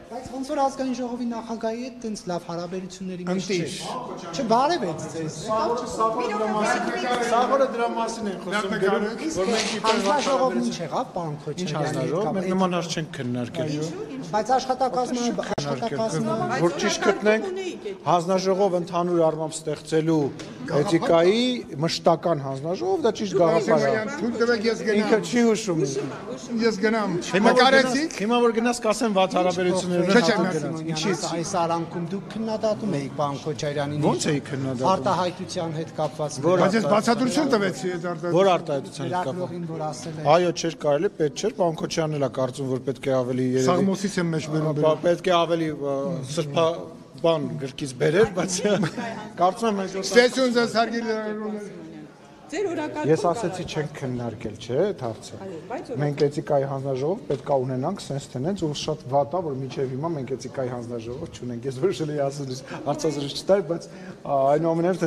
Բայց ոնց որ ազգային ժողովի նախագահի հետ տենց լավ հարաբերությունների մեջ չէ։ Չբարևեց ձեզ։ Սաղորը դրա մասին են խոսում, որ մենք հանձնաժողովն ինչ եղավ, պարոն Քոչարյանի հետ։ մենք նման հարց չենք քննարկել։ Բայց աշխատակազմը Որ ճիշտ գտնենք, հանձնաժողով ընդհանուր առմամբ ստեղծելու էթիկայի մշտական հանձնաժողով, դա ճիշտ գաղափար է։ Թույլ տվեք ես գնամ։ Ինքը չի հուշում։ Ես գնամ։ Նկարեցիք։ Հիմա որ գնաս կասեմ վատ հարաբերություններն Ինչից այս արանքում դուք քննադատում եք պարոն Քոչարյանին։ Ո՞նց էի քննադատում։ Արտահայտության հետ կապված։ Բայց ես բացատրություն տվեցի այդ Որ արտահայտության հետ կապված։ որ ասել է։ Այո, չէր կարելի, պետք չէր, պարոն Քոչարյանն էլ է կարծում, որ պետք է ավելի Սաղմոսից եմ մեջ բերում։ պետք է ավելի սրբաբան գրկից բերեր, բայց կարծում եմ այս Ստեցյուն ձեզ հարգելի Ես ասեցի չենք քննարկել, չէ, այդ հարցը։ Մենք էթիկայի հանձնաժողով պետք է ունենանք sense tenence, ու շատ վատ է, որ մինչև հիմա մենք էթիկայի հանձնաժողով չունենք։ Ես որոշել էի ասել հարցազրույց չտալ, բայց այնուամենայնիվ